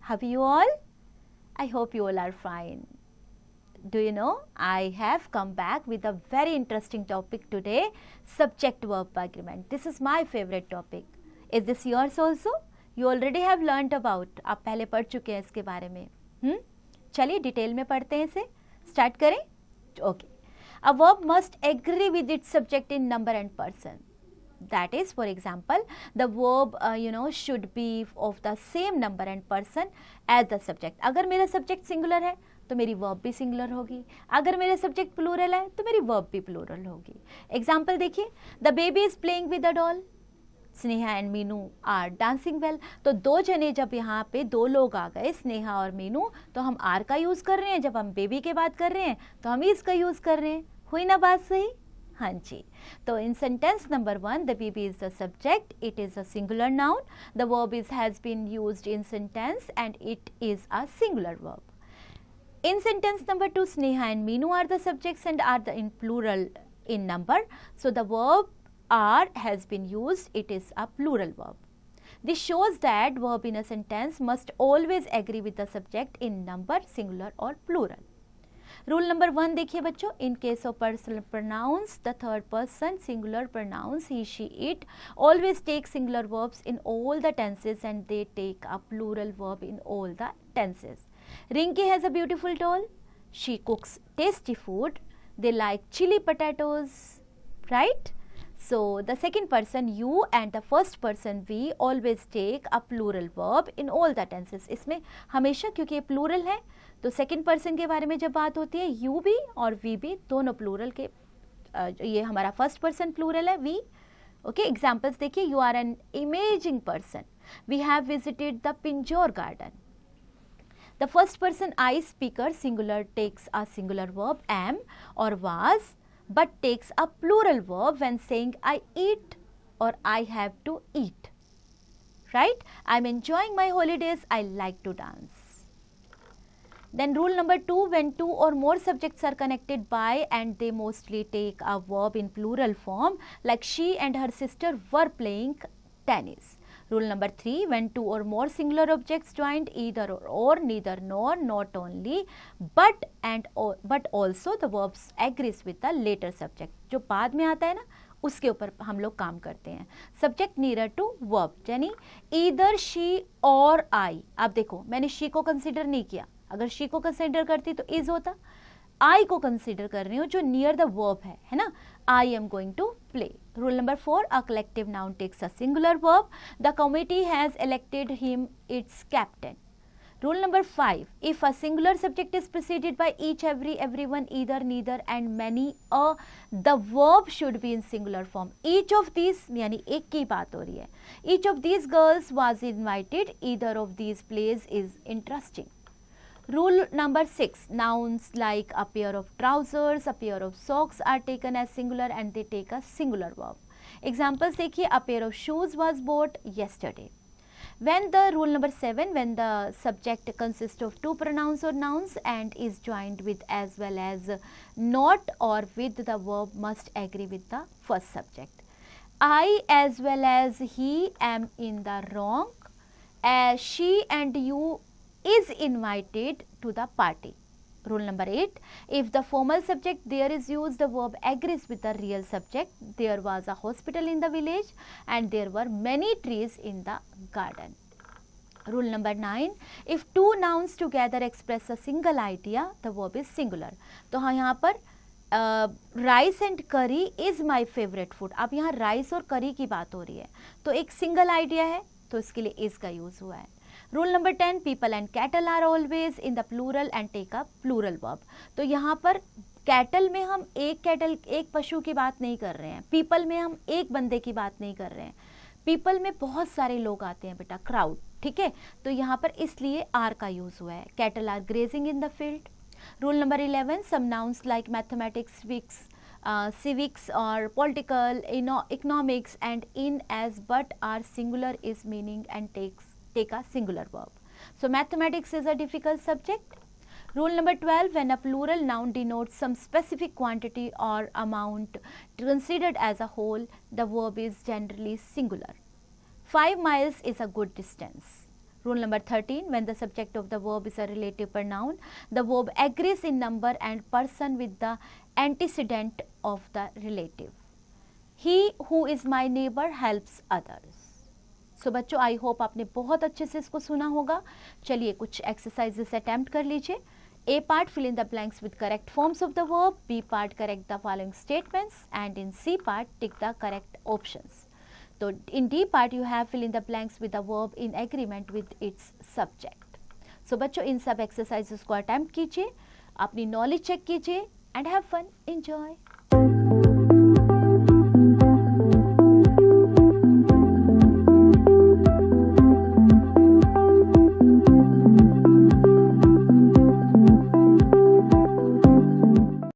Have you all? I hope you all are fine. Do you know, I have come back with a very interesting topic today, subject-verb agreement. This is my favorite topic. Is this yours also? You already have learnt about. आप पहले पढ़ चुके हैं इसके बारे में. चलिए detail में पढ़ते हैं इसे. स्टार्ट करें. Okay. A verb must agree with its subject in number and person. That is, for example, the verb should be of the same number and person as the subject. अगर मेरा subject singular है तो मेरी verb भी singular होगी. अगर मेरा subject plural है तो मेरी verb भी plural होगी. Example देखिए, the baby is playing with a doll. Sneha and Meenu are dancing well. तो दो जने जब यहाँ पे दो लोग आ गए, स्नेहा और मीनू, तो हम आर का यूज कर रहे हैं. जब हम बेबी के बात कर रहे हैं तो हम इसका यूज कर रहे हैं. हुई ना बात सही? हाँ जी. तो in sentence number 1, the baby is the subject, it is a singular noun, the verb is has been used in sentence and it is a singular verb. In sentence number 2, Sneha and Meenu are the subjects and are the in plural in number. So the verb are has been used. It is a plural verb. This shows that verb in a sentence must always agree with the subject in number, singular or plural. Rule number 1 देखिए बच्चों. In case of personal pronouns, the third person singular pronouns he, she, it always take singular verbs in all the tenses and they take a plural verb in all the tenses. Rinki has a beautiful doll. She cooks tasty food. They like chili potatoes, right? So the second person you and the first person we always take a plural verb in all the tenses. इसमें हमेशा, क्योंकि ये plural है, तो second person के बारे में जब बात होती है, you भी और we भी दोनों plural के, ये हमारा first person plural है, we. Okay, examples देखिए. You are an amazing person. We have visited the Pinjore garden. The first person I speaker singular takes a singular verb am or was, but takes a plural verb when saying I eat or I have to eat. Right? I'm enjoying my holidays. I like to dance. Then rule number 2, when two or more subjects are connected by and they mostly take a verb in plural form, like she and her sister were playing tennis. Rule number 3, when two or more singular objects joined, either or, neither nor, not only, but and or, but also the verbs agrees with the later subject. जो बाद में आता है ना, उसके ऊपर हम लोग काम करते हैं. Subject nearer to verb, यानी either she or I. आप देखो, मैंने she को consider नहीं किया. अगर she को consider करती तो is होता. I को consider कर रही हूँ जो near the verb है ना. I am going to play. Rule number 4, a collective noun takes a singular verb. The committee has elected him its captain. Rule number 5, if a singular subject is preceded by each, every, everyone, either, neither and many, the verb should be in singular form. Each of these, यानी एक की बात हो रही है. Each of these girls was invited. Either of these plays is interesting. Rule number 6, nouns like a pair of trousers, a pair of socks are taken as singular and they take a singular verb. Examples देखिए, a pair of shoes was bought yesterday. When the rule number 7, when the subject consists of two pronouns or nouns and is joined with as well as not or with, the verb must agree with the first subject. I as well as he am in the wrong. As she and you is invited to the party. Rule number 8, if the formal subject there is used, the verb agrees with the real subject. There was a hospital in the village and there were many trees in the garden. Rule number 9, if two nouns together express a single idea, the verb is singular. तो हाँ, यहाँ पर rice and करी is my favourite food. अब यहाँ rice और करी की बात हो रही है, तो एक सिंगल आइडिया है, तो इसके लिए इज़ का यूज़ हुआ है. Rule number 10, people and cattle are always in the plural and take a plural verb. तो यहाँ पर कैटल में हम एक पशु की बात नहीं कर रहे हैं. पीपल में हम एक बंदे की बात नहीं कर रहे हैं. पीपल में बहुत सारे लोग आते हैं बेटा, क्राउड. ठीक है, तो यहाँ पर इसलिए आर का यूज हुआ है. Cattle are grazing in the field. Rule number 11, some nouns like mathematics, civics or political, economics and in, as, but are singular is meaning and take a singular verb. So mathematics is a difficult subject. Rule number 12, when a plural noun denotes some specific quantity or amount considered as a whole, the verb is generally singular. 5 miles is a good distance. Rule number 13, when the subject of the verb is a relative pronoun, the verb agrees in number and person with the antecedent of the relative. He who is my neighbor helps others. सो बच्चों, I hope आपने बहुत अच्छे से इसको सुना होगा. चलिए कुछ एक्सरसाइजेस अटेम्प्ट कर लीजिए. A part, fill in the blanks with correct forms of the verb. B part, correct the following statements. And in C part, tick the correct options. So in D part, you have fill in the blanks with the verb in agreement with its subject. So बच्चों, इन सब exercises को attempt कीजिए, अपनी knowledge check कीजिए, and have fun. Enjoy.